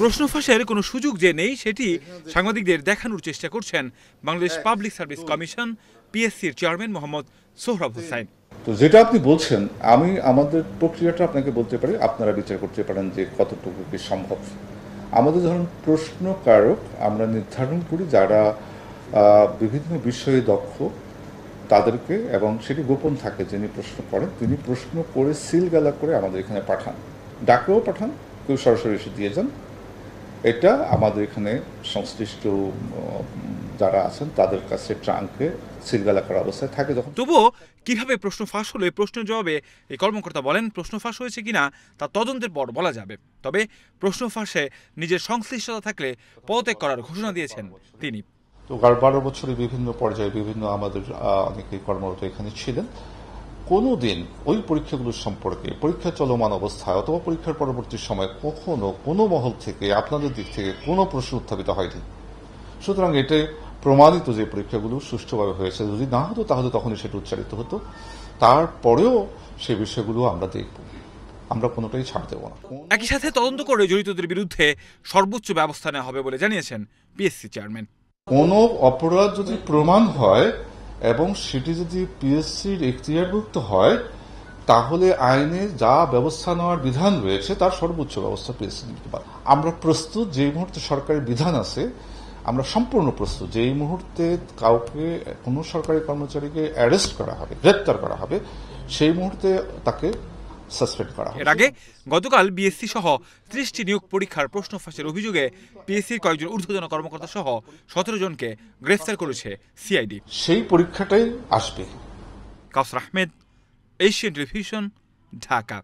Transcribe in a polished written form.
প্রশ্ন ফাঁসের কোনো সুযোগ যে নেই সেটি সাংবাদিকদের দেখানোর চেষ্টা করছেন বাংলাদেশ পাবলিক সার্ভিস কমিশন পিএসসির চেয়ারম্যান মোহাম্মদ সোহরাব হোসাইন। তো যেটা আপনি বলছেন, আমি আমাদের প্রক্রিয়াটা আপনাকে বলতে পারি, আপনারা বিচার করতে পারেন যে কতটুকু কি সম্ভব। আমাদের ধরুন প্রশ্নকারক আমরা নির্ধারণ করি যারা বিভিন্ন বিষয়ে দক্ষ তাদেরকে, এবং সেটি গোপন থাকে, যিনি প্রশ্ন করেন তিনি প্রশ্ন করে সিলগালা করে আমাদের এখানে পাঠান, ডাকেও পাঠান, কেউ সরাসরি এসে দিয়ে যান। এটা আমাদের এখানে সংশ্লিষ্ট যারা আছেন তাদের কাছে ট্রাঙ্কে সিলগালা করা অবস্থায় থাকে। যখন তবুও কিভাবে প্রশ্ন ফাঁস হলে প্রশ্নের জবাবে এই কর্মকর্তা বলেন প্রশ্ন ফাঁস হয়েছে কিনা তা তদন্তের পর বলা যাবে। তবে প্রশ্ন ফাঁসে নিজের সংশ্লিষ্টতা থাকলে পদত্যাগ করার ঘোষণা দিয়েছেন তিনি। তো 12 বছরে বিভিন্ন পর্যায়ে বিভিন্ন আমাদের অনেকে কর্মরত এখানে ছিলেন। কোনোদিন ওই পরীক্ষাগুলো সম্পর্কে পরীক্ষা চলমান অবস্থায় অথবা পরীক্ষার পরবর্তী সময় কখনো কোনো মহল থেকে আপনাদের দিক থেকে কোনো প্রশ্ন উত্থাপিত হয়নি। সুতরাং এটা প্রমাণিত যে পরীক্ষাগুলো সুষ্ঠুভাবে হয়েছে। যদি না হতো তাহলে তখনই সেটা উচ্চারিত হতো। তারপরেও সে বিষয়গুলো আমরা দেখব, আমরা কোনোটাই ছাড় দেব না। একই সাথে তদন্ত করে জড়িতদের বিরুদ্ধে সর্বোচ্চ ব্যবস্থা নেওয়া হবে বলে জানিয়েছেন পিএসসি চেয়ারম্যান। কোনো অপরাধ যদি প্রমাণ হয় এবং সেটি যদি পিএসসির এখতিয়ারভুক্ত হয় তাহলে আইনে যা ব্যবস্থা নেওয়ার বিধান রয়েছে তার সর্বোচ্চ ব্যবস্থা পিএসসি নিতে পারে। আমরা প্রস্তুত, যেই মুহূর্তে সরকারি বিধান আছে আমরা সম্পূর্ণ প্রস্তুত। যেই মুহূর্তে কাউকে কোনো সরকারি কর্মচারীকে অ্যারেস্ট করা হবে, গ্রেপ্তার করা হবে, সেই মুহূর্তে তাকে সাসপেন্ড করা হবে। এর আগে গতকাল বিএসসি সহ 30টি নিয়োগ পরীক্ষার প্রশ্ন ফাঁসের অভিযোগে পিএসসির কয়েকজন ঊর্ধ্বতন কর্মকর্তা সহ 17 জনকে গ্রেফতার করেছে সিআইডি। সেই পরীক্ষাটাই আসবে। কাউসার আহমেদ, এশিয়ান টেলিভিশন, ঢাকা।